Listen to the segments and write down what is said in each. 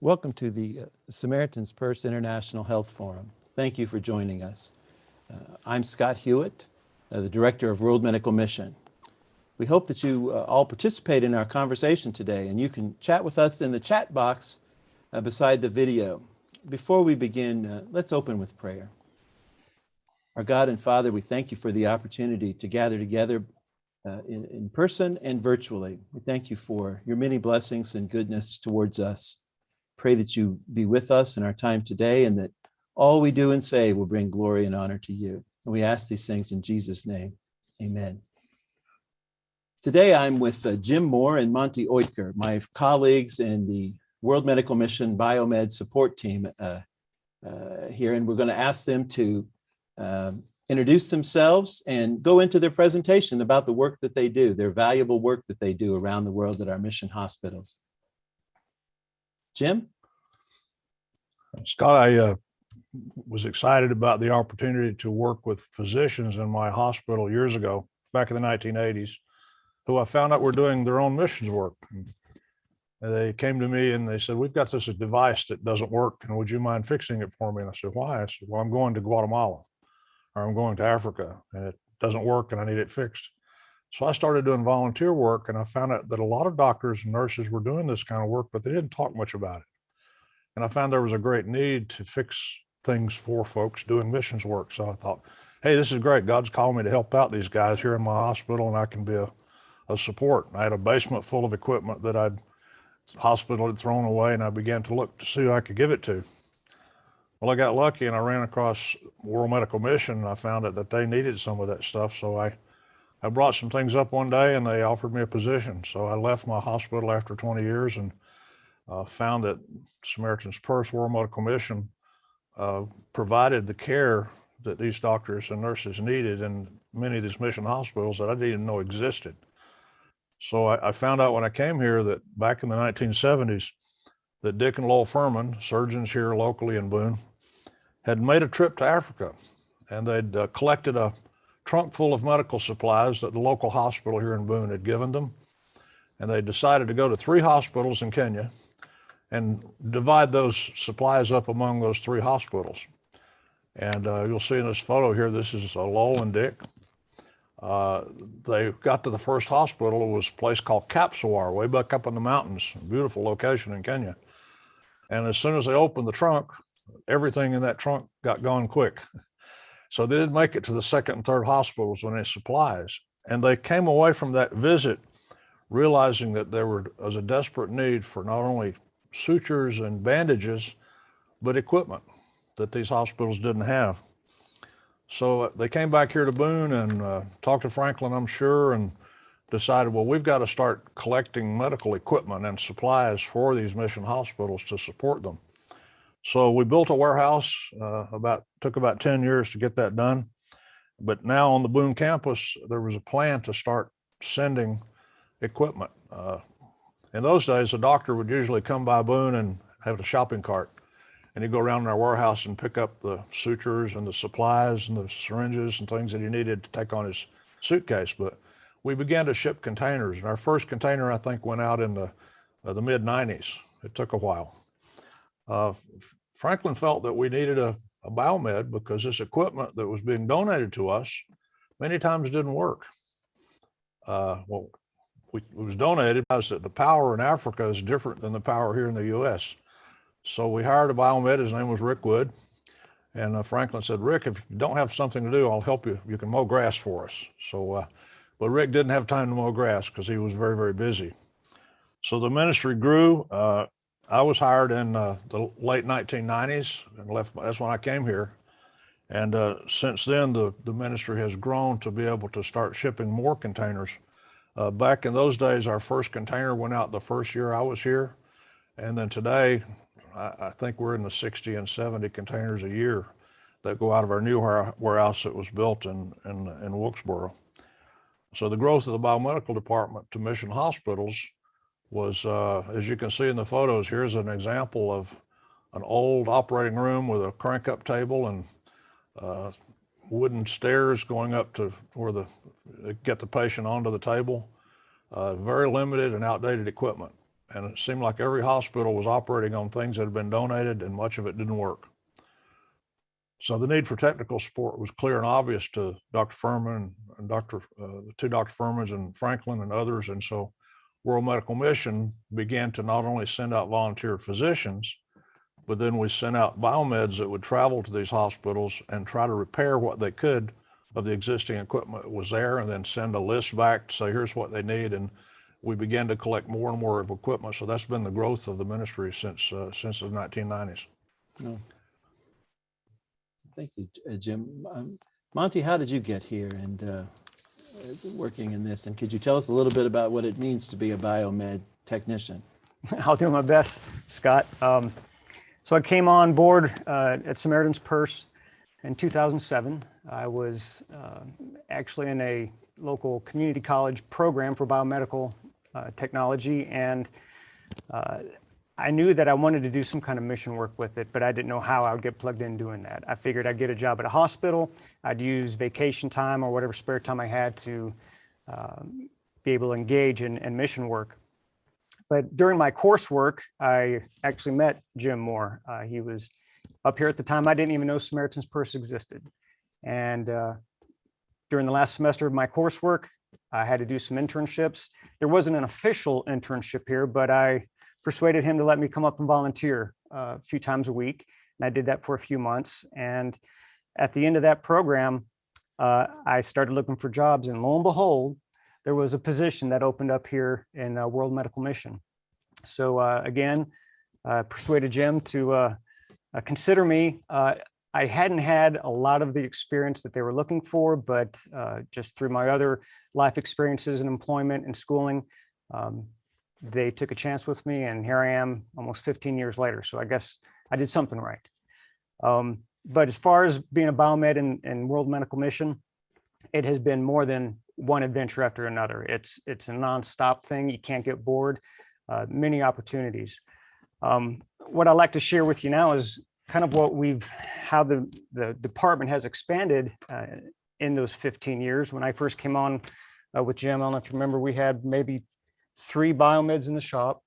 Welcome to the Samaritan's Purse International Health Forum. Thank you for joining us. I'm Scott Hewitt, the Director of World Medical Mission. We hope that you all participate in our conversation today, and you can chat with us in the chat box beside the video. Before we begin, let's open with prayer. Our God and Father, we thank you for the opportunity to gather together in person and virtually. We thank you for your many blessings and goodness towards us. Pray that you be with us in our time today and that all we do and say will bring glory and honor to you. And we ask these things in Jesus' name. Amen. Today I'm with Jim Moore and Monty Oetker, my colleagues in the World Medical Mission Biomed support team here, and we're going to ask them to introduce themselves and go into their presentation about the work that they do, their valuable work that they do around the world at our mission hospitals. Jim? Scott, I was excited about the opportunity to work with physicians in my hospital years ago, back in the 1980s, who I found out were doing their own missions work. And they came to me and they said, "We've got this device that doesn't work, and would you mind fixing it for me?" And I said, "Why?" I said, "Well, I'm going to Guatemala, or I'm going to Africa, and it doesn't work, and I need it fixed." So I started doing volunteer work, and I found out that a lot of doctors and nurses were doing this kind of work, but they didn't talk much about it. And I found there was a great need to fix things for folks doing missions work. So I thought, hey, this is great. God's calling me to help out these guys here in my hospital, and I can be a support. I had a basement full of equipment that the hospital had thrown away, and I began to look to see who I could give it to. Well, I got lucky, and I ran across World Medical Mission, and I found out that they needed some of that stuff. So I brought some things up one day, and they offered me a position. So I left my hospital after 20 years and found that Samaritan's Purse World Medical Mission provided the care that these doctors and nurses needed in many of these mission hospitals that I didn't even know existed. So I found out when I came here that back in the 1970s, that Dick and Lowell Furman, surgeons here locally in Boone, had made a trip to Africa, and they'd collected a trunk full of medical supplies that the local hospital here in Boone had given them. And they decided to go to 3 hospitals in Kenya and divide those supplies up among those 3 hospitals. And you'll see in this photo here, this is Lowell and Dick. They got to the first hospital. It was a place called Kapsawar, way back up in the mountains, a beautiful location in Kenya. And as soon as they opened the trunk, everything in that trunk got gone quick. So they didn't make it to the second and third hospitals with any supplies. And they came away from that visit realizing that there was a desperate need for not only sutures and bandages, but equipment that these hospitals didn't have. So they came back here to Boone and talked to Franklin, I'm sure, and decided, well, we've got to start collecting medical equipment and supplies for these mission hospitals to support them. So we built a warehouse, took about 10 years to get that done. But now on the Boone campus, there was a plan to start sending equipment. In those days, a doctor would usually come by Boone and have a shopping cart, and he'd go around in our warehouse and pick up the sutures and the supplies and the syringes and things that he needed to take on his suitcase. But we began to ship containers, and our first container, I think, went out in the mid-90s. It took a while. Franklin felt that we needed a biomed because this equipment that was being donated to us many times didn't work. It was donated because the power in Africa is different than the power here in the U.S. So we hired a biomed. His name was Rick Wood. And Franklin said, "Rick, if you don't have something to do, I'll help you. You can mow grass for us." So, but Rick didn't have time to mow grass because he was very, very busy. So the ministry grew. I was hired in the late 1990s and left. That's when I came here. And since then, the ministry has grown to be able to start shipping more containers. Back in those days, our first container went out the first year I was here. And then today, I think we're in the 60 and 70 containers a year that go out of our new warehouse that was built in Wilkesboro. So the growth of the biomedical department to mission hospitals was, as you can see in the photos, here's an example of an old operating room with a crank-up table and wooden stairs going up to where get the patient onto the table. Very limited and outdated equipment. And it seemed like every hospital was operating on things that had been donated, and much of it didn't work. So the need for technical support was clear and obvious to Dr. Furman and the two Dr. Furmans and Franklin and others. And so World Medical Mission began to not only send out volunteer physicians, but then we sent out biomeds that would travel to these hospitals and try to repair what they could of the existing equipment that was there, and then send a list back to say, here's what they need. And we began to collect more and more of equipment. So that's been the growth of the ministry since the 1990s. Oh. Thank you, Jim. Monty, how did you get here and working in this? And could you tell us a little bit about what it means to be a biomed technician? I'll do my best, Scott. So I came on board at Samaritan's Purse in 2007. I was actually in a local community college program for biomedical technology, and I knew that I wanted to do some kind of mission work with it, but I didn't know how I would get plugged in doing that. I figured I'd get a job at a hospital. I'd use vacation time or whatever spare time I had to be able to engage in mission work. But during my coursework, I actually met Jim Moore. He was up here at the time. I didn't even know Samaritan's Purse existed. And during the last semester of my coursework, I had to do some internships. There wasn't an official internship here, but I persuaded him to let me come up and volunteer a few times a week. And I did that for a few months. And at the end of that program, I started looking for jobs, and lo and behold, there was a position that opened up here in World Medical Mission. So again, persuaded Jim to consider me. I hadn't had a lot of the experience that they were looking for, but just through my other life experiences and employment and schooling, they took a chance with me, and here I am almost 15 years later. So I guess I did something right. But as far as being a biomed in World Medical Mission, it has been more than one adventure after another. It's a nonstop thing. You can't get bored. Many opportunities. What I'd like to share with you now is kind of how the department has expanded in those 15 years. When I first came on with Jim, I don't know if you remember, we had maybe 3 biomeds in the shop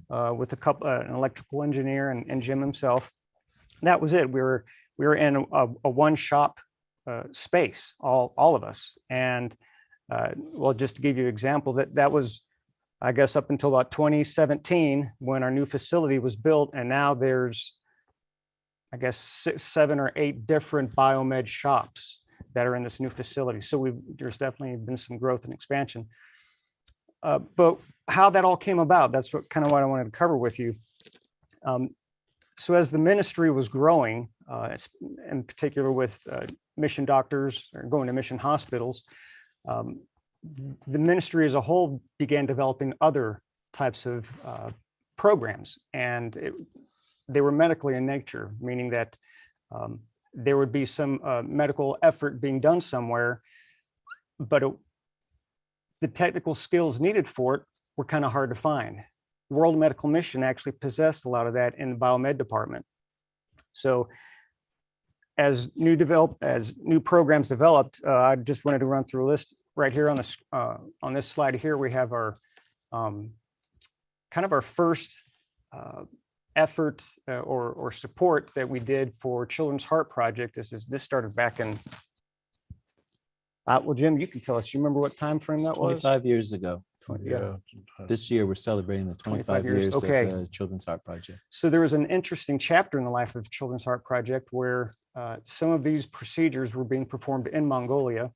with a couple, an electrical engineer and Jim himself. That was it. We were in a one shop space, all of us. And well, just to give you an example, that was, I guess, up until about 2017 when our new facility was built. And now there's, I guess, 6, 7, or 8 different biomed shops that are in this new facility. So there's definitely been some growth and expansion. But how that all came about, that's what I wanted to cover with you. So as the ministry was growing, in particular with mission doctors or going to mission hospitals, the ministry as a whole began developing other types of programs, and they were medically in nature, meaning that there would be some medical effort being done somewhere, but the technical skills needed for it were kind of hard to find. World Medical Mission actually possessed a lot of that in the biomed department. So as new programs developed, I just wanted to run through a list right here on this slide here. We have our kind of our first effort or support that we did for Children's Heart Project. This started back in well, Jim, you can tell us. You remember what time frame that was? 25 years ago. Yeah. This year we're celebrating the 25 years okay. of the Children's Heart Project. So there was an interesting chapter in the life of Children's Heart Project where some of these procedures were being performed in Mongolia.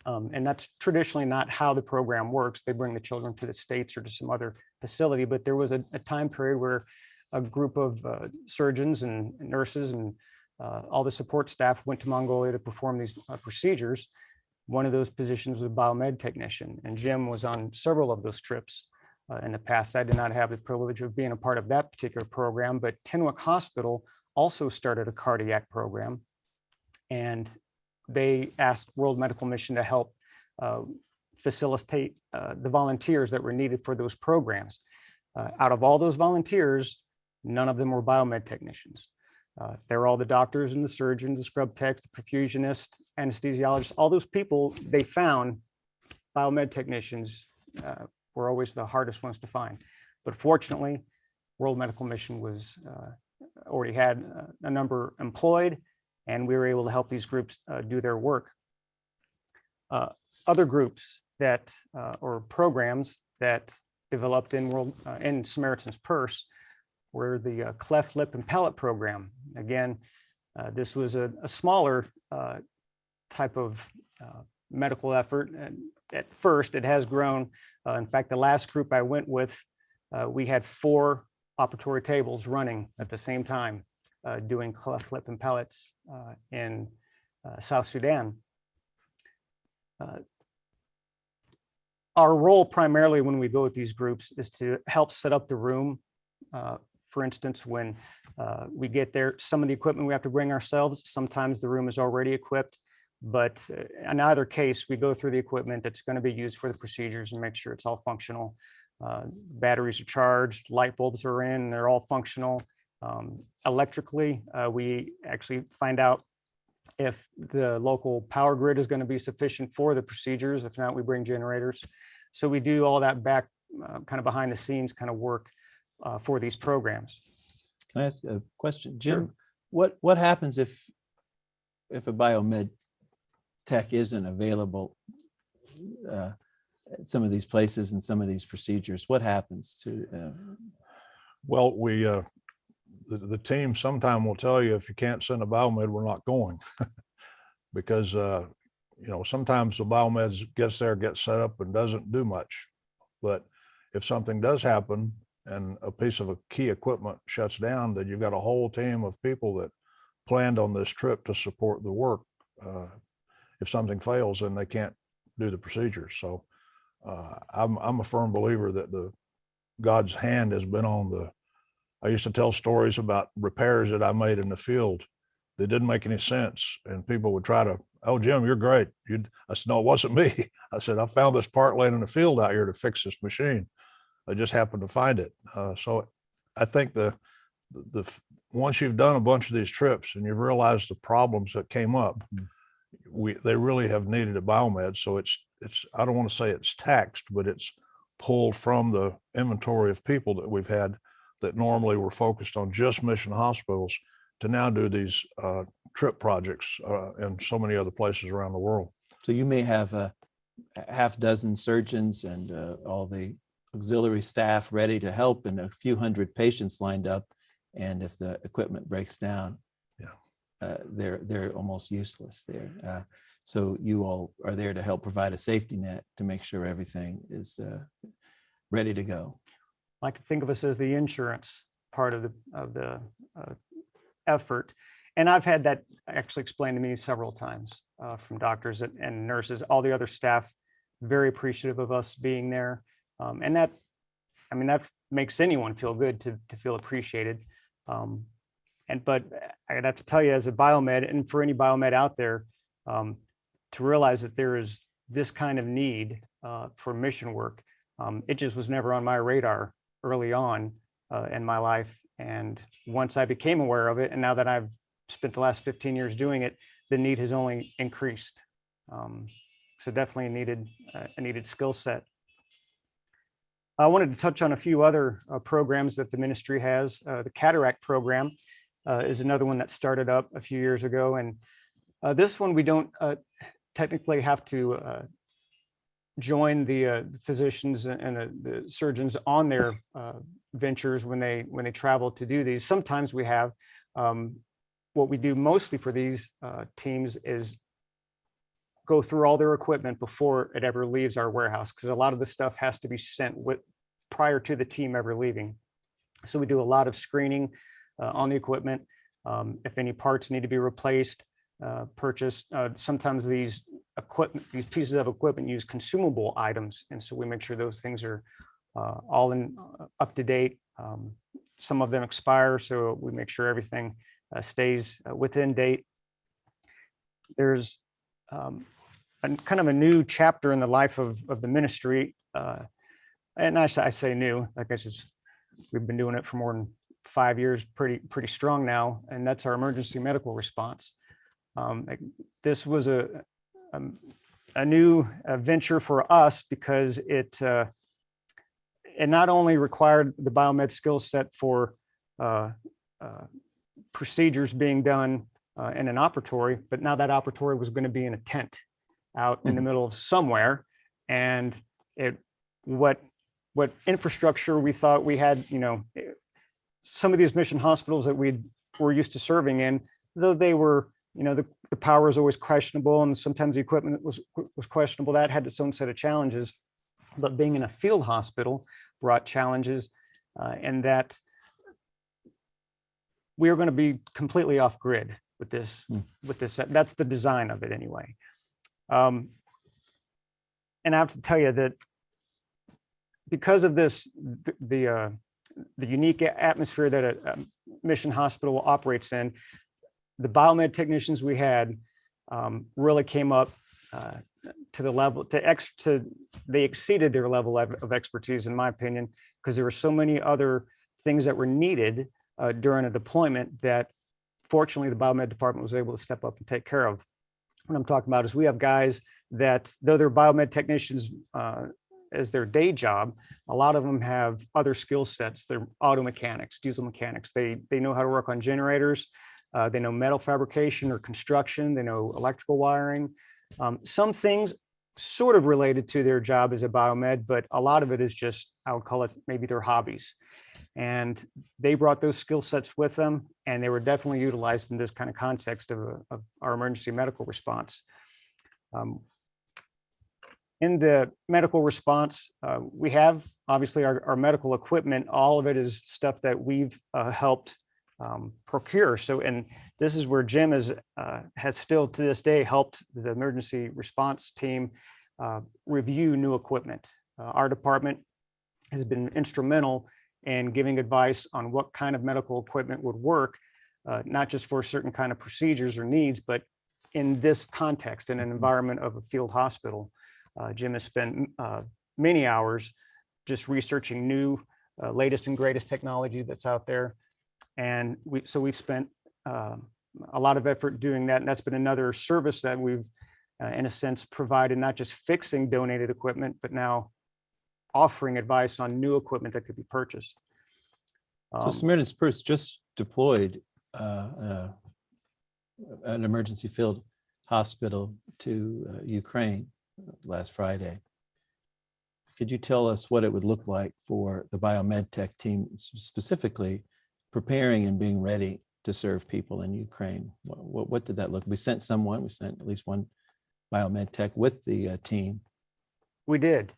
And that's traditionally not how the program works. They bring the children to the States or to some other facility, but there was a time period where a group of surgeons and nurses and all the support staff went to Mongolia to perform these procedures. One of those positions was a biomed technician, and Jim was on several of those trips in the past. I did not have the privilege of being a part of that particular program, but Tenwek Hospital also started a cardiac program, and they asked World Medical Mission to help facilitate the volunteers that were needed for those programs. Out of all those volunteers, none of them were biomed technicians. They're all the doctors and the surgeons, the scrub techs, the perfusionists, anesthesiologists, all those people they found. Biomed technicians were always the hardest ones to find. But fortunately, World Medical Mission was already had a number employed, and we were able to help these groups do their work. Other groups that or programs that developed in Samaritan's Purse were the Cleft, Lip, and Pallet program. Again, this was a smaller type of medical effort. And at first, it has grown. In fact, the last group I went with, we had 4 operatory tables running at the same time, doing cleft, lip, and pallets in South Sudan. Our role primarily when we go with these groups is to help set up the room. For instance, when we get there, some of the equipment we have to bring ourselves. Sometimes the room is already equipped, but in either case, we go through the equipment that's going to be used for the procedures and make sure it's all functional. Batteries are charged, light bulbs are in, they're all functional. Electrically, we actually find out if the local power grid is going to be sufficient for the procedures. If not, we bring generators. So we do all that back kind of behind the scenes kind of work for these programs. Can I ask a question? Jim, Sure. what happens if a biomed tech isn't available at some of these places and some of these procedures? What happens to Well, the team sometime will tell you, if you can't send a biomed, we're not going. Because sometimes the biomed gets there, gets set up, and doesn't do much. But if something does happen and a piece of key equipment shuts down, then you've got a whole team of people that planned on this trip to support the work. If something fails, then they can't do the procedure. So I'm a firm believer that God's hand has been on I used to tell stories about repairs that I made in the field that didn't make any sense. And people would try to, "Oh, Jim, you're great." I said, "No, it wasn't me." I said, "I found this part laying in the field out here to fix this machine. I just happened to find it." So I think once you've done a bunch of these trips and you've realized the problems that came up, they really have needed a biomed. So it's I don't want to say it's taxed, but it's pulled from the inventory of people that we've had that normally were focused on just mission hospitals to now do these trip projects in so many other places around the world. So you may have a half dozen surgeons and all the auxiliary staff ready to help and a few hundred patients lined up. And if the equipment breaks down, they're almost useless there. So you all are there to help provide a safety net to make sure everything is ready to go. I like to think of us as the insurance part of the effort. And I've had that actually explained to me several times from doctors and nurses, all the other staff, very appreciative of us being there. And that makes anyone feel good to feel appreciated. But I'd have to tell you, as a biomed, and for any biomed out there, to realize that there is this kind of need for mission work, it just was never on my radar early on in my life. And once I became aware of it, and now that I've spent the last 15 years doing it, the need has only increased. So definitely a needed skill set. I wanted to touch on a few other programs that the ministry has. The Cataract Program is another one that started up a few years ago. And this one, we don't technically have to join the physicians and the surgeons on their ventures when they travel to do these. Sometimes we have. What we do mostly for these teams is go through all their equipment before it ever leaves our warehouse, because a lot of the stuff has to be sent prior to the team ever leaving. So we do a lot of screening on the equipment. If any parts need to be replaced, purchased. Sometimes these pieces of equipment use consumable items, and so we make sure those things are all up to date. Some of them expire, so we make sure everything stays within date. There's kind of a new chapter in the life of the ministry, and I say new, like we've been doing it for more than 5 years, pretty strong now, and that's our emergency medical response. This was a new venture for us because it not only required the biomed skill set for procedures being done in an operatory, but now that operatory was going to be in a tent out in the middle of somewhere. And what infrastructure we thought we had, some of these mission hospitals that we were used to serving in, though they were, the power was always questionable, and sometimes the equipment was questionable. That had its own set of challenges. But being in a field hospital brought challenges, and that we are going to be completely off grid with this. That's the design of it anyway. And I have to tell you that because of this, the unique atmosphere that a mission hospital operates in, the biomed technicians we had really came up to the level they exceeded their level of expertise, in my opinion, because there were so many other things that were needed during a deployment that fortunately the biomed department was able to step up and take care of. What I'm talking about is we have guys that, though they're biomed technicians as their day job, a lot of them have other skill sets. They're auto mechanics, diesel mechanics. They know how to work on generators. They know metal fabrication or construction. They know electrical wiring. Some things sort of related to their job as a biomed, but a lot of it is just, I would call it maybe their hobbies. And they brought those skill sets with them, and they were definitely utilized in this kind of context of our emergency medical response. In the medical response, we have obviously our medical equipment. All of it is stuff that we've helped procure. So, and this is where Jim has still to this day helped the emergency response team review new equipment. Our department has been instrumental in giving advice on what kind of medical equipment would work, not just for certain kind of procedures or needs, but in this context, in an environment of a field hospital. Jim has spent many hours just researching new, latest and greatest technology that's out there. And we've spent a lot of effort doing that. And that's been another service that we've, in a sense, provided, not just fixing donated equipment, but now offering advice on new equipment that could be purchased. So Samaritan's Purse just deployed an emergency field hospital to Ukraine last Friday. Could you tell us what it would look like for the biomed tech team, specifically preparing and being ready to serve people in Ukraine? What did that look? We sent at least one biomed tech with the team. We did.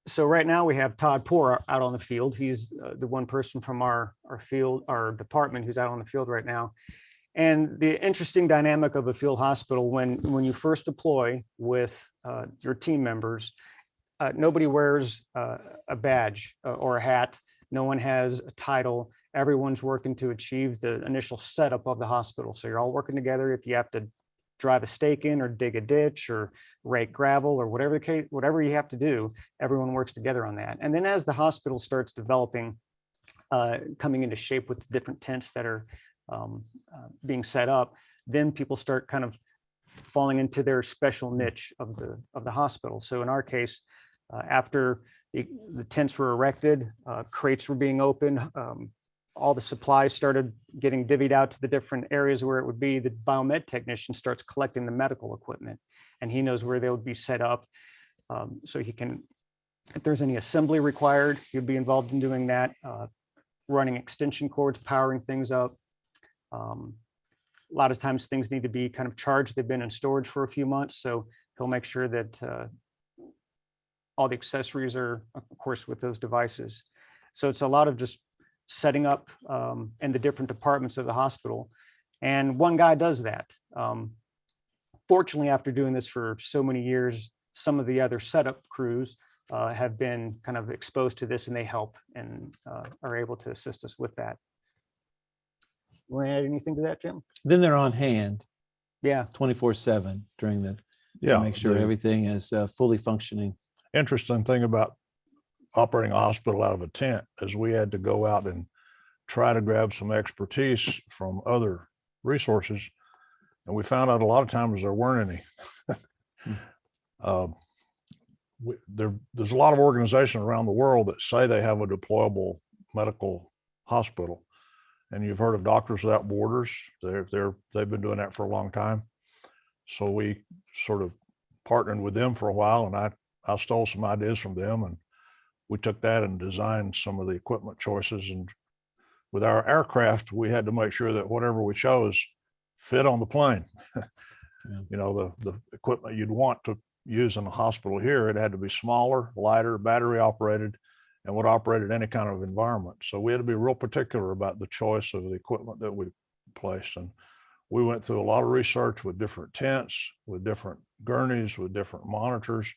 So right now we have Todd Poor out on the field. He's the one person from our department who's out on the field right now. And the interesting dynamic of a field hospital, when you first deploy with your team members, nobody wears a badge or a hat. No one has a title. Everyone's working to achieve the initial setup of the hospital. So you're all working together. If you have to drive a stake in or dig a ditch or rake gravel or whatever the case, whatever you have to do, everyone works together on that. And then as the hospital starts developing, coming into shape with the different tents that are being set up, then people start kind of falling into their special niche of the hospital. So in our case, after the tents were erected, crates were being opened, all the supplies started getting divvied out to the different areas where it would be. The biomed technician starts collecting the medical equipment, and he knows where they would be set up. So he can, if there's any assembly required, he'll be involved in doing that, running extension cords, powering things up. A lot of times things need to be kind of charged. They've been in storage for a few months, so he'll make sure that all the accessories are, of course, with those devices. So it's a lot of just setting up in the different departments of the hospital. And one guy does that. Fortunately, after doing this for so many years, some of the other setup crews have been kind of exposed to this, and they help and are able to assist us with that. You want to add anything to that, Jim? Then they're on hand. Yeah. 24/7 during to make sure everything is fully functioning. Interesting thing about operating a hospital out of a tent is we had to go out and try to grab some expertise from other resources. And we found out a lot of times there weren't any. there's a lot of organizations around the world that say they have a deployable medical hospital. And you've heard of Doctors Without Borders. They've been doing that for a long time. So we sort of partnered with them for a while, and I stole some ideas from them, and we took that and designed some of the equipment choices. And with our aircraft, we had to make sure that whatever we chose fit on the plane. Yeah. You know, the equipment you'd want to use in a hospital here, it had to be smaller, lighter, battery operated, and would operate in any kind of environment. So we had to be real particular about the choice of the equipment that we placed. And we went through a lot of research with different tents, with different gurneys, with different monitors,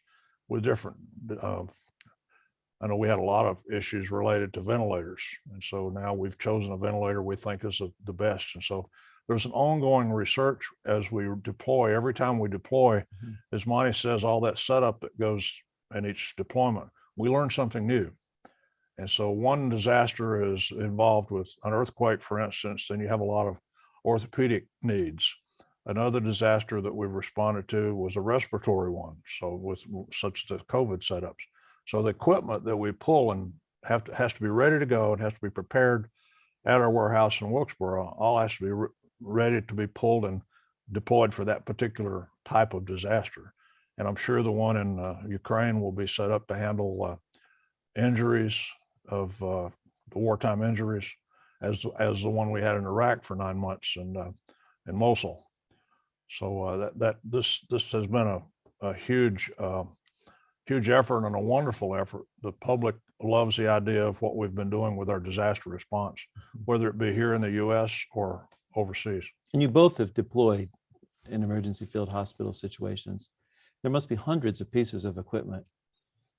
with different, I know we had a lot of issues related to ventilators. And so now we've chosen a ventilator we think is the best. And so there's an ongoing research as we deploy. Every time we deploy, as Monty says, all that setup that goes in each deployment, we learn something new. And so one disaster is involved with an earthquake, for instance, then you have a lot of orthopedic needs. Another disaster that we've responded to was a respiratory one, so with such as the COVID setups. So the equipment that we pull and has to be ready to go. It has to be prepared at our warehouse in Wilkesboro. All has to be ready to be pulled and deployed for that particular type of disaster. And I'm sure the one in Ukraine will be set up to handle injuries of the wartime injuries, as the one we had in Iraq for 9 months in Mosul. So this has been a huge effort and a wonderful effort. The public loves the idea of what we've been doing with our disaster response, whether it be here in the U.S. or overseas. And you both have deployed in emergency field hospital situations. There must be hundreds of pieces of equipment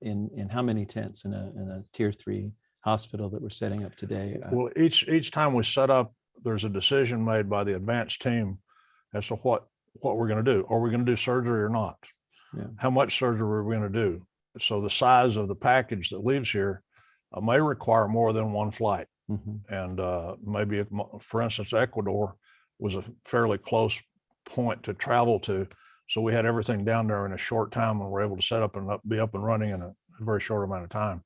in how many tents in a tier 3 hospital that we're setting up today? Well, each time we set up, there's a decision made by the advanced team as to what we're going to do. Are we going to do surgery or not? Yeah. How much surgery are we going to do? So the size of the package that leaves here may require more than one flight. And maybe, for instance, Ecuador was a fairly close point to travel to. So we had everything down there in a short time, and we're able to set up and be up and running in a very short amount of time.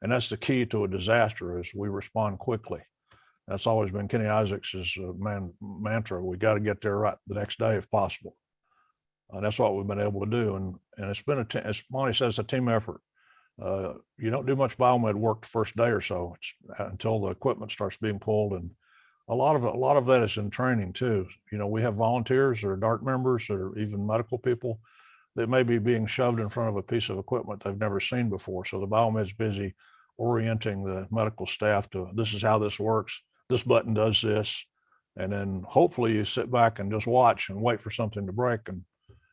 And that's the key to a disaster, is we respond quickly. That's always been Kenny Isaacs's mantra. We got to get there right the next day if possible. That's what we've been able to do. And it's been, as Monty says, a team effort. You don't do much biomed work the first day or so. It's until the equipment starts being pulled. And a lot of that is in training too. You know, we have volunteers or DART members or even medical people that may be being shoved in front of a piece of equipment they've never seen before. So the biomed's busy orienting the medical staff to, this is how this works. This button does this. And then hopefully you sit back and just watch and wait for something to break. And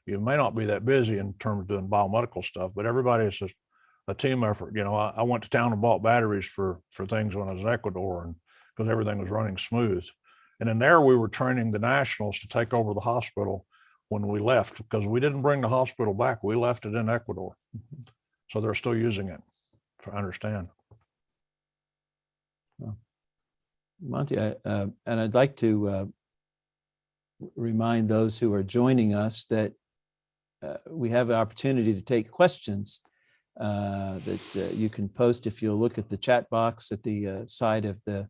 you may not be that busy in terms of doing biomedical stuff, but everybody is just a team effort. You know, I went to town and bought batteries for things when I was in Ecuador, and because everything was running smooth. And in there, we were training the nationals to take over the hospital when we left, because we didn't bring the hospital back. We left it in Ecuador. So they're still using it, I understand. Well, Monty, and I'd like to remind those who are joining us that we have an opportunity to take questions that you can post. If you'll look at the chat box at the side of the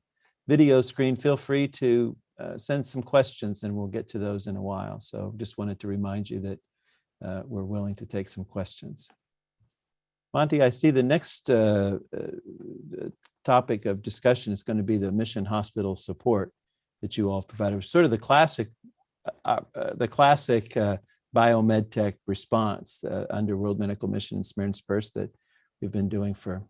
video screen, feel free to send some questions, and we'll get to those in a while. So just wanted to remind you that we're willing to take some questions. Monty, I see the next topic of discussion is going to be the mission hospital support that you all provided. Sort of the classic biomed tech response under World Medical Mission and Samaritan's Purse that we've been doing for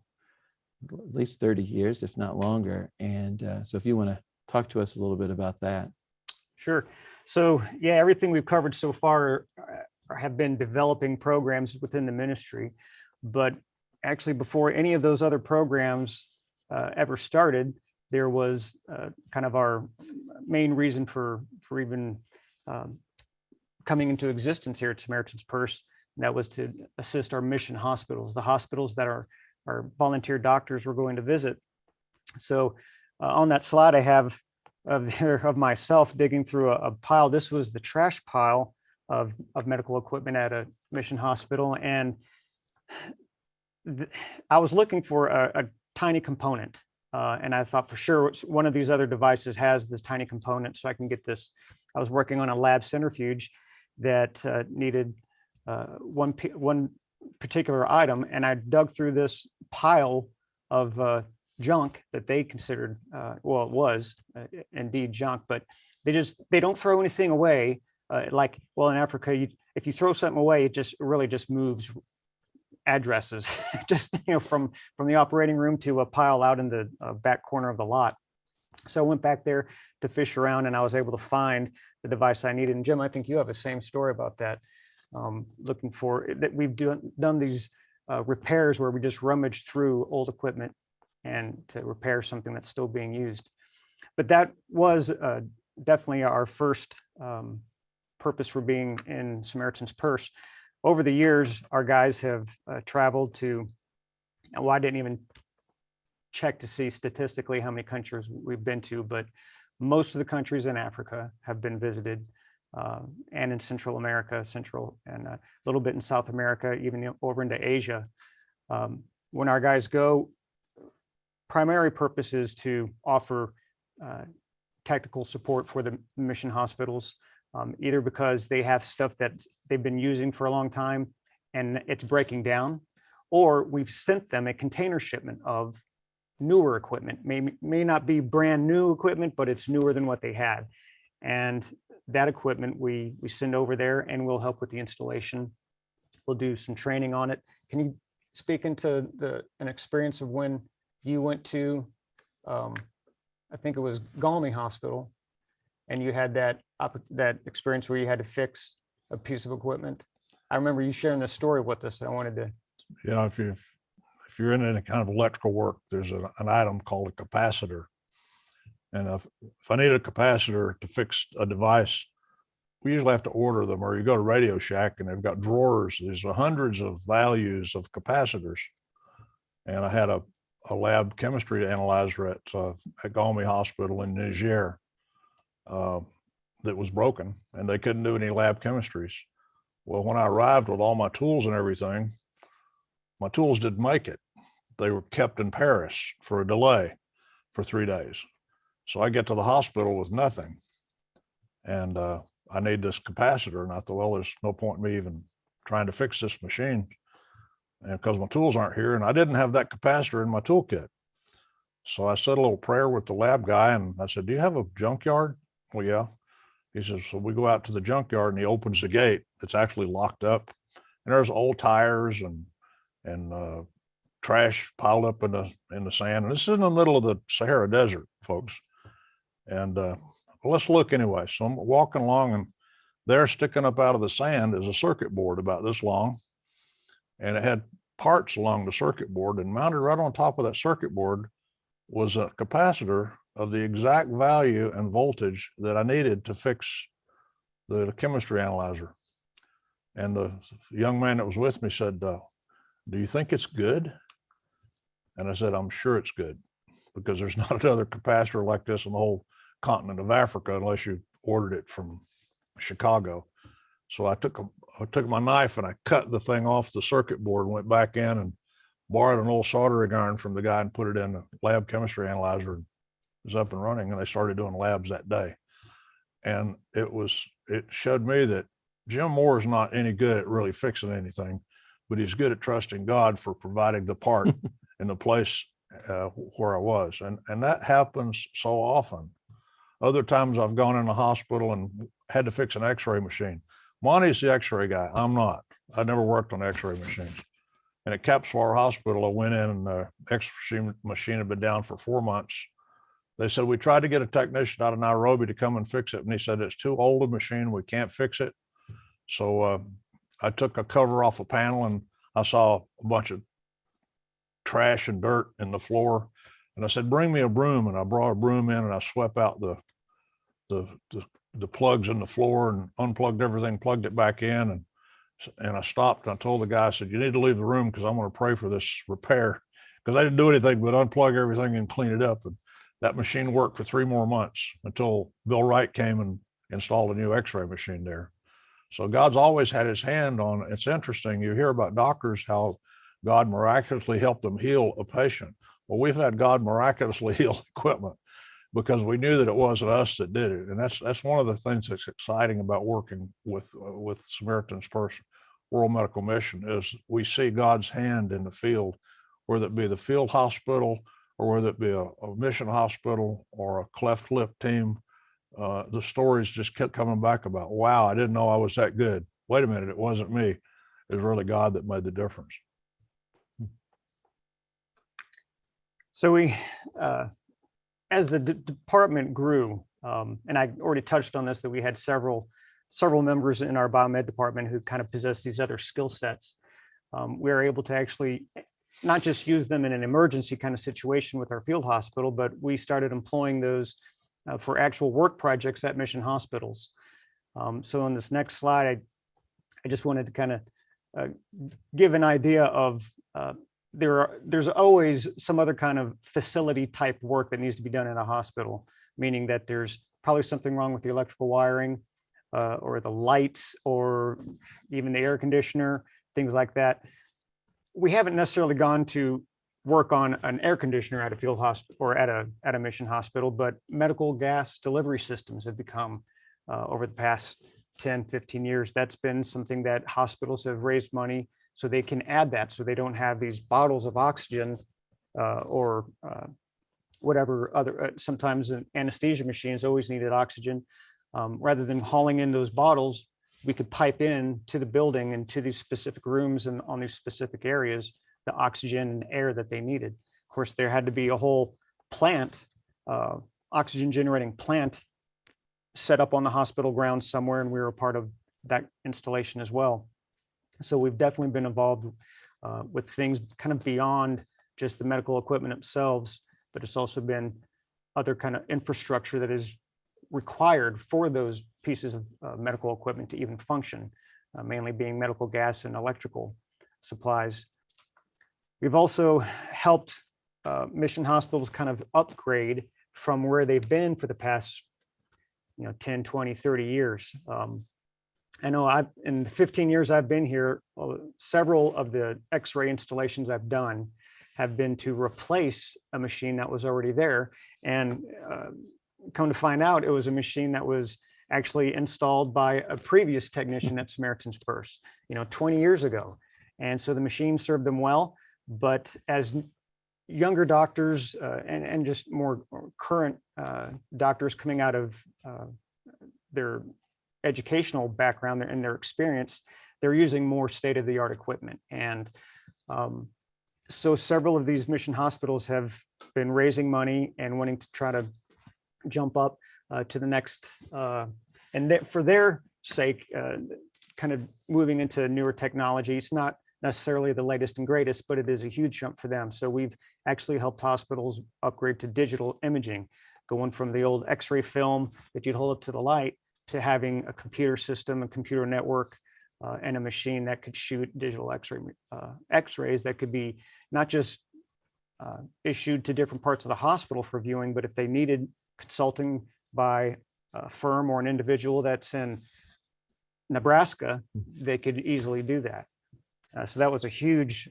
at least 30 years, if not longer. And so if you want to talk to us a little bit about that. Sure. So yeah, everything we've covered so far have been developing programs within the ministry. But actually, before any of those other programs ever started, there was kind of our main reason for even coming into existence here at Samaritan's Purse. And that was to assist our mission hospitals, the hospitals that our volunteer doctors were going to visit. So on that slide, I have of myself digging through a pile. This was the trash pile of medical equipment at a mission hospital. And I was looking for a tiny component, and I thought for sure one of these other devices has this tiny component, so I can get this. I was working on a lab centrifuge that needed one particular item, and I dug through this pile of junk that they considered, well, it was indeed junk, but they don't throw anything away. Like, well, in Africa, if you throw something away, it really just moves addresses, just from the operating room to a pile out in the back corner of the lot. So I went back there to fish around, and I was able to find the device I needed. And Jim, I think you have the same story about that. Looking for that, we've done these repairs where we just rummage through old equipment and to repair something that's still being used. But that was definitely our first purpose for being in Samaritan's Purse. Over the years, our guys have traveled to, well, I didn't even check to see statistically how many countries we've been to, but most of the countries in Africa have been visited, and in Central America, and a little bit in South America, even over into Asia. When our guys go, primary purpose is to offer technical support for the mission hospitals, either because they have stuff that they've been using for a long time and it's breaking down, or we've sent them a container shipment of newer equipment. May not be brand new equipment, but it's newer than what they had. And that equipment we send over there, and we'll help with the installation. We'll do some training on it. Can you speak into an experience of when you went to, I think it was Galmi Hospital, and you had that experience where you had to fix a piece of equipment? I remember you sharing this story with us. I wanted to. Yeah, if you're in any kind of electrical work, there's an item called a capacitor. And if I need a capacitor to fix a device, we usually have to order them, or you go to Radio Shack and they've got drawers. There's hundreds of values of capacitors. And I had a lab chemistry analyzer at Galmi Hospital in Niger that was broken, and they couldn't do any lab chemistries. Well, when I arrived with all my tools and everything, my tools didn't make it. They were kept in Paris for a delay for 3 days. So I get to the hospital with nothing, and I need this capacitor. And I thought, well, there's no point in me even trying to fix this machine, and because my tools aren't here, and I didn't have that capacitor in my toolkit. So I said a little prayer with the lab guy, and I said, do you have a junkyard? Well, yeah. He says, so we go out to the junkyard, and he opens the gate. It's actually locked up, and there's old tires and trash piled up in the sand. And this is in the middle of the Sahara Desert, folks. And let's look anyway. So I'm walking along, and there, sticking up out of the sand, is a circuit board about this long, and it had parts along the circuit board, and mounted right on top of that circuit board was a capacitor of the exact value and voltage that I needed to fix the chemistry analyzer. And the young man that was with me said, do you think it's good? And I said, I'm sure it's good, because there's not another capacitor like this in the whole continent of Africa unless you ordered it from Chicago. So I took my knife and I cut the thing off the circuit board and went back in and borrowed an old soldering iron from the guy and put it in the lab chemistry analyzer. It was up and running, and they started doing labs that day. And it showed me that Jim Moore is not any good at really fixing anything, but he's good at trusting God for providing the part in the place where I was. And that happens so often. Other times I've gone in a hospital and had to fix an x-ray machine. Monty's the x-ray guy. I'm not. I never worked on x-ray machines. And at Capswar Hospital, I went in, and the x-ray machine had been down for 4 months. They said, we tried to get a technician out of Nairobi to come and fix it. And he said, it's too old a machine. We can't fix it. So I took a cover off a panel, and I saw a bunch of trash and dirt in the floor. And I said, bring me a broom. And I brought a broom in, and I swept out the plugs in the floor and unplugged everything, plugged it back in. And I stopped, and I told the guy, I said, you need to leave the room, because I'm going to pray for this repair, because I didn't do anything but unplug everything and clean it up. And that machine worked for 3 more months until Bill Wright came and installed a new x-ray machine there. So God's always had his hand on it. It's interesting. You hear about doctors, how God miraculously helped them heal a patient. Well, we've had God miraculously heal equipment because we knew that it wasn't us that did it. And that's one of the things that's exciting about working with Samaritan's Purse World Medical Mission is we see God's hand in the field, whether it be the field hospital or whether it be a mission hospital or a cleft lip team. The stories just kept coming back about, wow, I didn't know I was that good. Wait a minute, it wasn't me. It was really God that made the difference. So we, as the department grew, and I already touched on this, that we had several members in our biomed department who kind of possess these other skill sets. We were able to actually not just use them in an emergency kind of situation with our field hospital, but we started employing those for actual work projects at mission hospitals. So on this next slide, I just wanted to kind of give an idea of there's always some other kind of facility type work that needs to be done in a hospital, meaning that there's probably something wrong with the electrical wiring or the lights or even the air conditioner, things like that. We haven't necessarily gone to work on an air conditioner at a field hospital or at a mission hospital, but medical gas delivery systems have become over the past 10, 15 years. That's been something that hospitals have raised money so they can add that, so they don't have these bottles of oxygen or whatever other, sometimes anesthesia machines always needed oxygen. Rather than hauling in those bottles, we could pipe in to the building and to these specific rooms and on these specific areas, the oxygen and air that they needed. Of course, there had to be a whole plant, oxygen generating plant set up on the hospital grounds somewhere, and we were a part of that installation as well. So we've definitely been involved with things kind of beyond just the medical equipment themselves, but it's also been other kind of infrastructure that is required for those pieces of medical equipment to even function, mainly being medical gas and electrical supplies. We've also helped mission hospitals kind of upgrade from where they've been for the past 10, 20, 30 years. I know in the 15 years I've been here, several of the X-ray installations I've done have been to replace a machine that was already there. And come to find out, it was a machine that was actually installed by a previous technician at Samaritan's Purse, 20 years ago. And so the machine served them well, but as younger doctors and just more current doctors coming out of their educational background and their experience, they're using more state-of-the-art equipment. And so several of these mission hospitals have been raising money and wanting to try to jump up to the next, and that for their sake, kind of moving into newer technology. It's not necessarily the latest and greatest, but it is a huge jump for them. So we've actually helped hospitals upgrade to digital imaging, going from the old X-ray film that you'd hold up to the light to having a computer system, a computer network, and a machine that could shoot digital X-rays that could be not just issued to different parts of the hospital for viewing, but if they needed consulting by a firm or an individual that's in Nebraska, they could easily do that. So that was a huge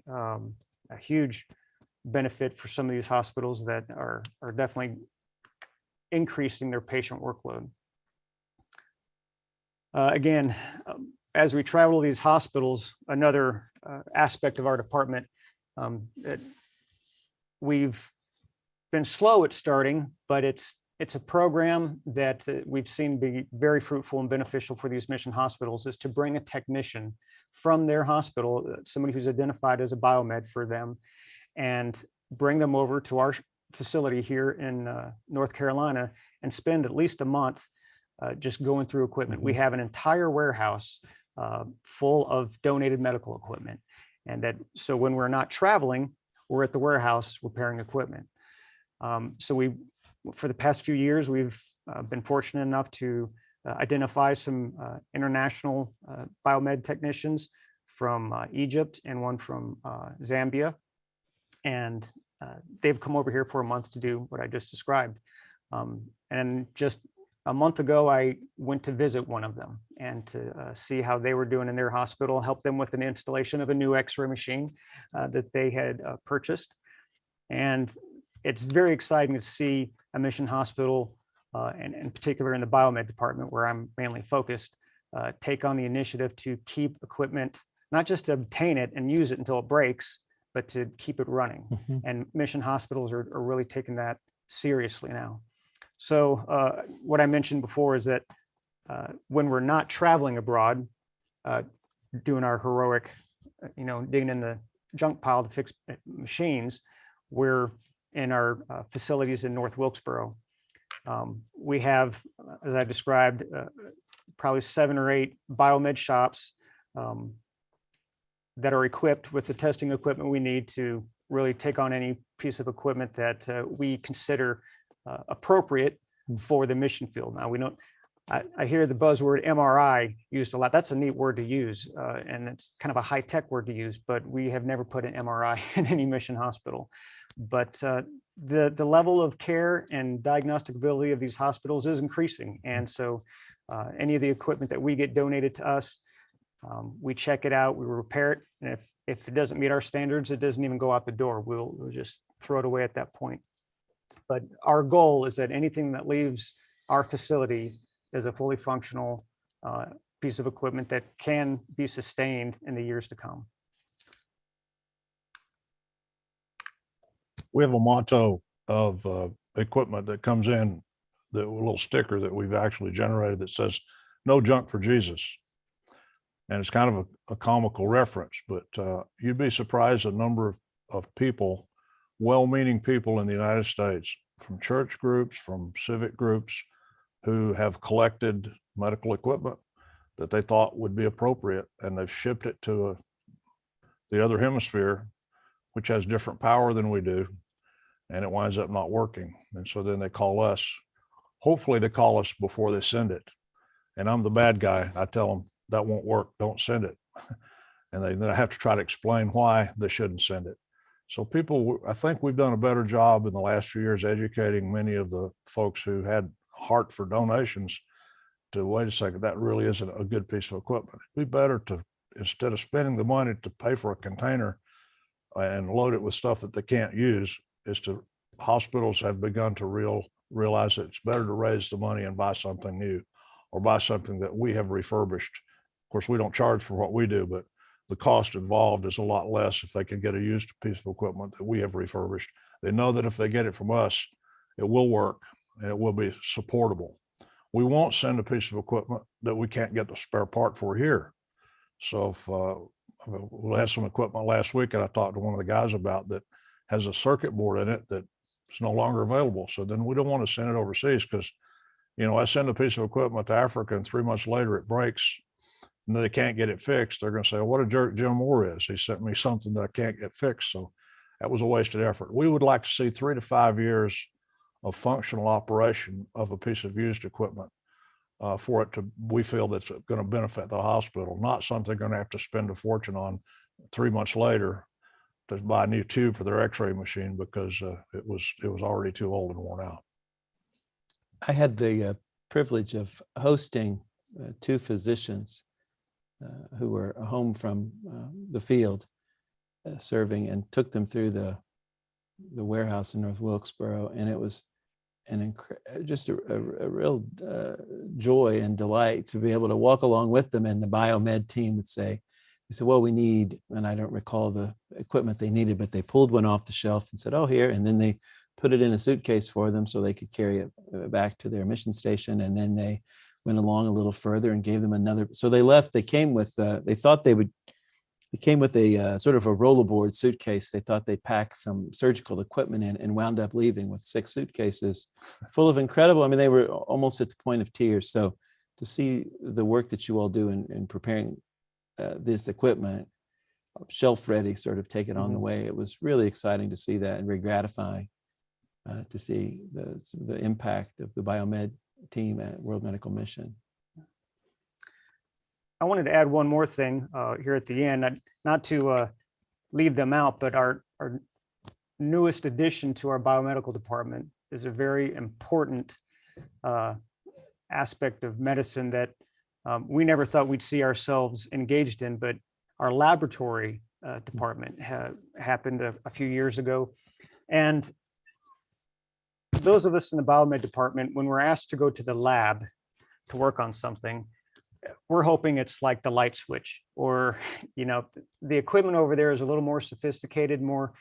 benefit for some of these hospitals that are definitely increasing their patient workload. Again, as we travel to these hospitals, another aspect of our department that we've been slow at starting, but it's a program that we've seen be very fruitful and beneficial for these mission hospitals, is to bring a technician from their hospital, somebody who's identified as a biomed for them, and bring them over to our facility here in North Carolina and spend at least a month just going through equipment. We have an entire warehouse full of donated medical equipment. And so when we're not traveling, we're at the warehouse repairing equipment. So for the past few years, we've been fortunate enough to identify some international biomed technicians from Egypt and one from Zambia. And they've come over here for a month to do what I just described. And just a month ago, I went to visit one of them and to see how they were doing in their hospital, help them with an installation of a new X-ray machine that they had purchased. And it's very exciting to see a mission hospital, and in particular in the biomed department where I'm mainly focused, take on the initiative to keep equipment, not just to obtain it and use it until it breaks, but to keep it running. And mission hospitals are really taking that seriously now. So what I mentioned before is that when we're not traveling abroad, doing our heroic, digging in the junk pile to fix machines, we're in our facilities in North Wilkesboro. We have, as I described, probably 7 or 8 biomed shops that are equipped with the testing equipment we need to really take on any piece of equipment that we consider appropriate for the mission field. Now, we don't, I hear the buzzword MRI used a lot. That's a neat word to use, and it's kind of a high-tech word to use, but we have never put an MRI in any mission hospital. But the level of care and diagnostic ability of these hospitals is increasing. And so any of the equipment that we get donated to us, we check it out, we repair it. And if it doesn't meet our standards, it doesn't even go out the door. We'll just throw it away at that point. But our goal is that anything that leaves our facility is a fully functional piece of equipment that can be sustained in the years to come. We have a motto of equipment that comes in, the little sticker that we've actually generated that says, "No junk for Jesus." And it's kind of a comical reference, but you'd be surprised the number of people, well-meaning people in the United States, from church groups, from civic groups, who have collected medical equipment that they thought would be appropriate, and they've shipped it to the other hemisphere, which has different power than we do, and it winds up not working. And so then they call us. Hopefully they call us before they send it. And I'm the bad guy. I tell them, that won't work, don't send it. And then I have to try to explain why they shouldn't send it. So people, I think we've done a better job in the last few years educating many of the folks who had a heart for donations to, wait a second, that really isn't a good piece of equipment. It'd be better to, instead of spending the money to pay for a container and load it with stuff that they can't use, is to, hospitals have begun to realize that it's better to raise the money and buy something new, or buy something that we have refurbished. Of course, we don't charge for what we do, but the cost involved is a lot less if they can get a used piece of equipment that we have refurbished. They know that if they get it from us, it will work and it will be supportable. We won't send a piece of equipment that we can't get the spare part for here. So if we had some equipment last week and I talked to one of the guys about that has a circuit board in it that is no longer available. So then we don't want to send it overseas, because, I send a piece of equipment to Africa and 3 months later it breaks and they can't get it fixed. They're going to say, well, what a jerk Jim Moore is. He sent me something that I can't get fixed. So that was a wasted effort. We would like to see 3 to 5 years of functional operation of a piece of used equipment for it to, we feel that's going to benefit the hospital, not something they're going to have to spend a fortune on 3 months later to buy a new tube for their X-ray machine because it was already too old and worn out. I had the privilege of hosting 2 physicians who were home from the field serving, and took them through the warehouse in North Wilkesboro, and it was just a real joy and delight to be able to walk along with them. And the biomed team would say, they said, well, we need, and I don't recall the equipment they needed, but they pulled one off the shelf and said, oh, here. And then they put it in a suitcase for them so they could carry it back to their mission station. And then they went along a little further and gave them another. So they left, they came with, they thought they came with a sort of a rollerboard suitcase. They thought they'd pack some surgical equipment in, and wound up leaving with 6 suitcases full of incredible, I mean, they were almost at the point of tears. So to see the work that you all do in preparing this equipment, shelf ready, sort of take it on the way, it was really exciting to see that, and very gratifying to see the impact of the biomed team at World Medical Mission. I wanted to add one more thing here at the end, not to leave them out, but our newest addition to our biomedical department is a very important aspect of medicine that we never thought we'd see ourselves engaged in, but our laboratory department happened a few years ago. And those of us in the biomed department, when we're asked to go to the lab to work on something, we're hoping it's like the light switch, or, you know, the equipment over there is a little more sophisticated, more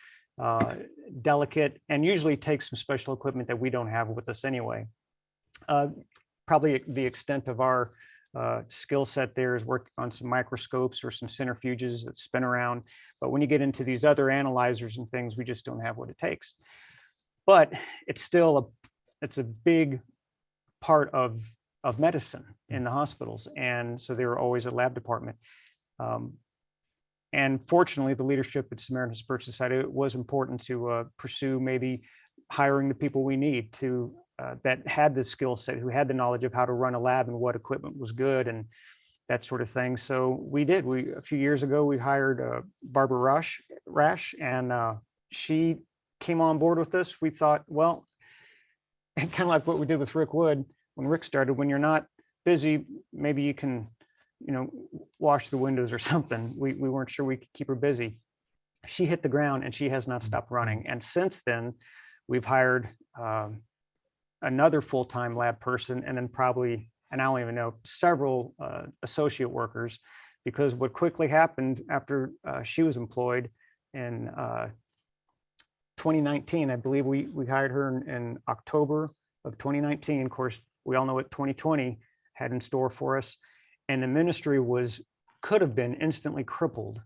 delicate, and usually takes some special equipment that we don't have with us anyway. Probably the extent of our skill set there is working on some microscopes or some centrifuges that spin around. But when you get into these other analyzers and things, we just don't have what it takes. But it's still it's a big part of medicine in the hospitals. And so they were always a lab department. And fortunately, the leadership at Samaritan Spurs decided it was important to pursue maybe hiring the people we need to that had the skill set, who had the knowledge of how to run a lab and what equipment was good and that sort of thing. So we did. A few years ago, we hired Barbara Rash, and she came on board with us. We thought, well, kind of like what we did with Rick Wood when Rick started, when you're not busy, maybe you can, you know, wash the windows or something. We weren't sure we could keep her busy. She hit the ground and she has not stopped running. And since then, we've hired another full-time lab person, and then probably, and I don't even know, several associate workers, because what quickly happened after she was employed in 2019, I believe we hired her in October of 2019. Of course, we all know what 2020 had in store for us. And the ministry could have been instantly crippled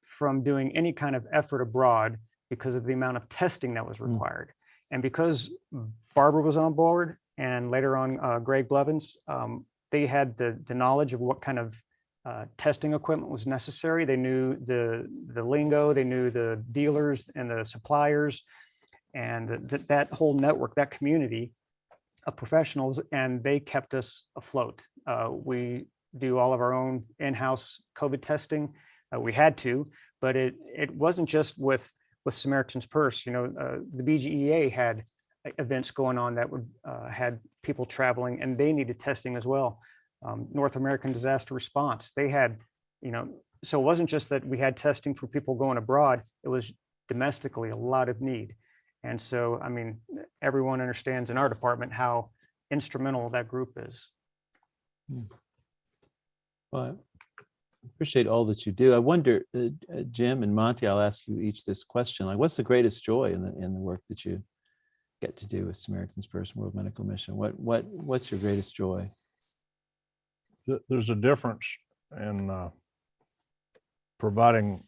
from doing any kind of effort abroad because of the amount of testing that was required. And because Barbara was on board, and later on Greg Blevins, they had the knowledge of what kind of testing equipment was necessary. They knew the lingo, they knew the dealers and the suppliers, and that whole network, that community of professionals, and they kept us afloat. We do all of our own in-house COVID testing. We had to, but it wasn't just with Samaritan's Purse. You know, the BGEA had events going on that had people traveling, and they needed testing as well. North American Disaster Response, they had, you know, so it wasn't just that we had testing for people going abroad, it was domestically a lot of need. And so, I mean, everyone understands in our department how instrumental that group is. Well, I appreciate all that you do. I wonder, Jim and Monty, I'll ask you each this question. Like, what's the greatest joy in the work that you get to do with Samaritan's Purse World Medical Mission? What's your greatest joy? There's a difference in providing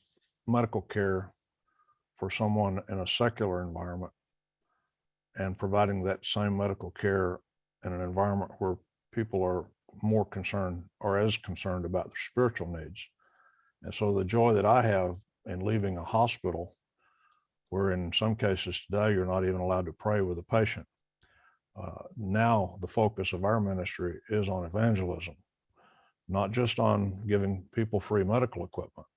medical care for someone in a secular environment and providing that same medical care in an environment where people are more concerned or as concerned about their spiritual needs. And so the joy that I have in leaving a hospital, where in some cases today you're not even allowed to pray with a patient. Now the focus of our ministry is on evangelism, not just on giving people free medical equipment,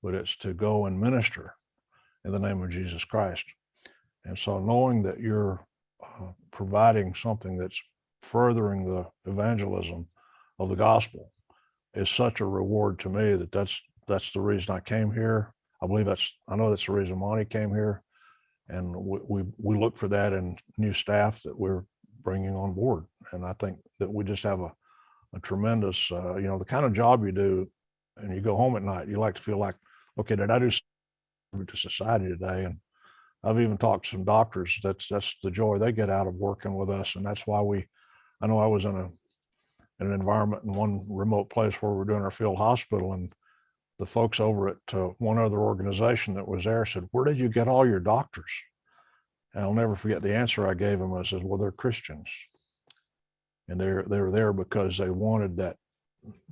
but it's to go and minister in the name of Jesus Christ. And so knowing that you're providing something that's furthering the evangelism of the gospel is such a reward to me that's the reason I came here. I know that's the reason Monty came here. And we look for that in new staff that we're bringing on board. And I think that we just have a tremendous, you know, the kind of job you do, and you go home at night, you like to feel like, okay, did I do something to society today? And I've even talked to some doctors. That's the joy they get out of working with us. And that's why I know I was in an environment in one remote place where we're doing our field hospital, and the folks over at one other organization that was there said, "Where did you get all your doctors?" And I'll never forget the answer I gave them. I said, "Well, they're Christians. And they were there because they wanted that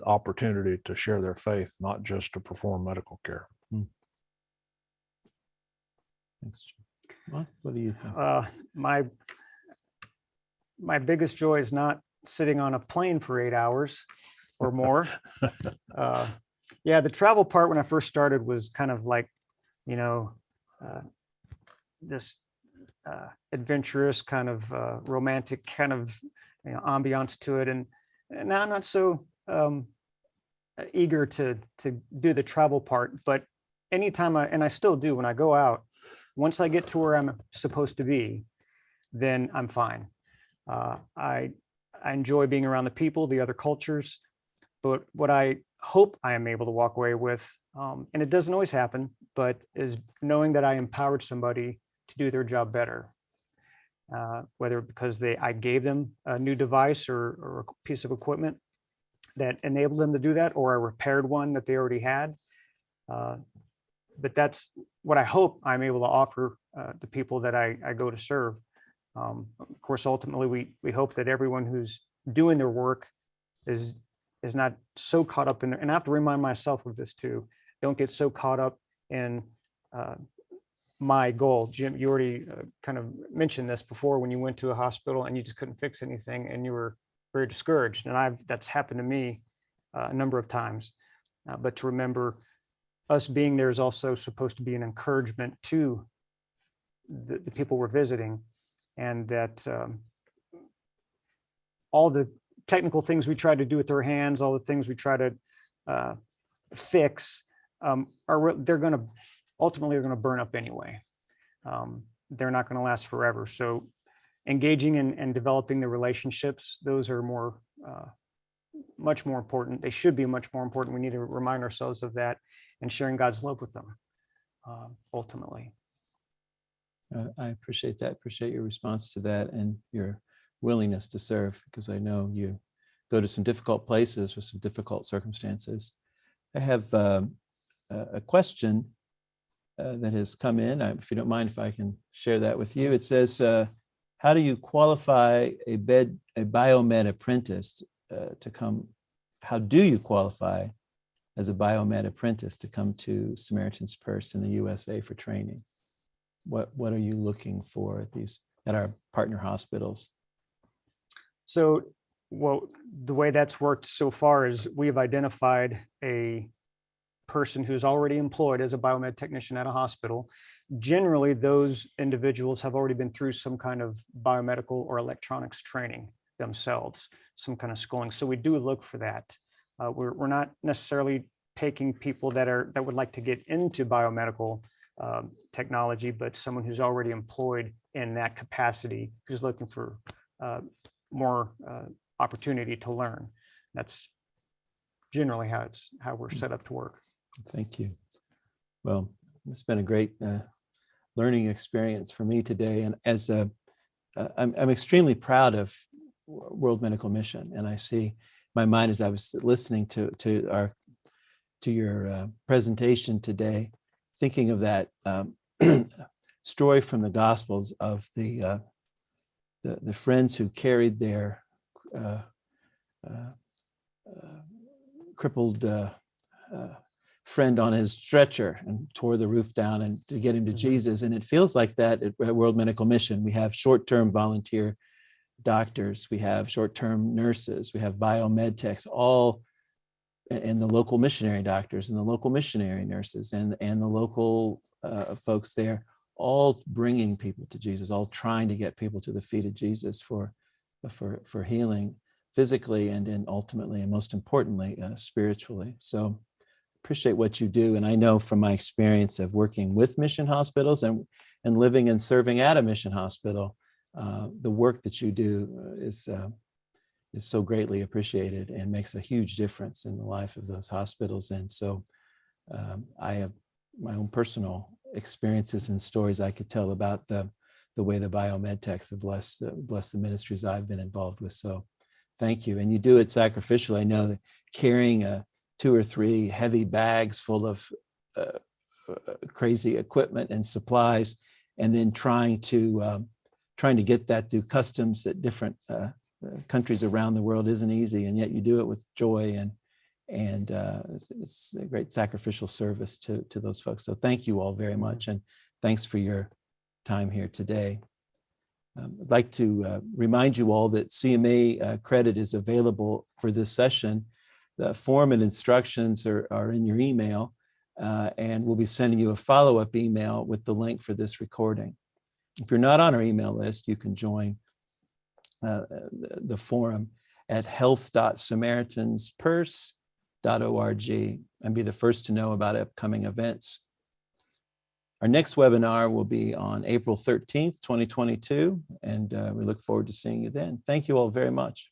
opportunity to share their faith, not just to perform medical care." Thanks, Jim. What do you think? My biggest joy is not sitting on a plane for 8 hours or more. Yeah, the travel part when I first started was kind of like, you know, this adventurous kind of romantic kind of, you know, ambiance to it. And now I'm not so eager to do the travel part, but anytime and I still do when I go out, once I get to where I'm supposed to be, then I'm fine. I enjoy being around the people, the other cultures, but what I hope I am able to walk away with, and it doesn't always happen, but is knowing that I empowered somebody to do their job better. Whether because I gave them a new device or a piece of equipment that enabled them to do that, or I repaired one that they already had. But that's what I hope I'm able to offer the people that I go to serve. Of course, ultimately, we hope that everyone who's doing their work is not so caught up in, and I have to remind myself of this too, don't get so caught up in my goal. Jim, you already kind of mentioned this before when you went to a hospital and you just couldn't fix anything and you were very discouraged. And that's happened to me a number of times. But to remember, us being there is also supposed to be an encouragement to the people we're visiting, and that all the technical things we try to do with our hands, all the things we try to fix, they're going to ultimately burn up anyway. They're not going to last forever. So engaging and developing the relationships, those are much more important. They should be much more important. We need to remind ourselves of that, and sharing God's love with them, ultimately. I appreciate that. Appreciate your response to that and your willingness to serve, because I know you go to some difficult places with some difficult circumstances. I have a question that has come in. If you don't mind, if I can share that with you. It says, how do you qualify a biomed apprentice to come? How do you qualify as a biomed apprentice to come to Samaritan's Purse in the USA for training? What are you looking for at our partner hospitals? So, well, the way that's worked so far is we've identified a person who's already employed as a biomed technician at a hospital. Generally, those individuals have already been through some kind of biomedical or electronics training themselves, some kind of schooling. So we do look for that. We're not necessarily taking people that would like to get into biomedical technology, but someone who's already employed in that capacity, who's looking for more opportunity to learn. That's generally how we're set up to work. Thank you. Well, it's been a great learning experience for me today, and as I'm extremely proud of World Medical Mission, and I see my mind as I was listening to your presentation today, thinking of that story from the Gospels of the friends who carried their crippled friend on his stretcher and tore the roof down and to get him to Jesus. And it feels like that at World Medical Mission. We have short-term volunteer doctors, we have short-term nurses, we have biomed techs, all, and the local missionary doctors and the local missionary nurses and the local folks there, all bringing people to Jesus, all trying to get people to the feet of Jesus for healing physically and then ultimately and most importantly spiritually. So appreciate what you do, and I know from my experience of working with mission hospitals and living and serving at a mission hospital, the work that you do is so greatly appreciated and makes a huge difference in the life of those hospitals. And so I have my own personal experiences and stories I could tell about the way the biomed techs have blessed the ministries I've been involved with. So thank you. And you do it sacrificially. I know that carrying 2 or 3 heavy bags full of crazy equipment and supplies, and then trying to get that through customs at different countries around the world isn't easy, and yet you do it with joy, and it's a great sacrificial service to those folks. So thank you all very much, and thanks for your time here today. I'd like to remind you all that CMA credit is available for this session. The form and instructions are in your email, and we'll be sending you a follow-up email with the link for this recording. If you're not on our email list, you can join the forum at health.samaritanspurse.org and be the first to know about upcoming events. Our next webinar will be on April 13th, 2022, and we look forward to seeing you then. Thank you all very much.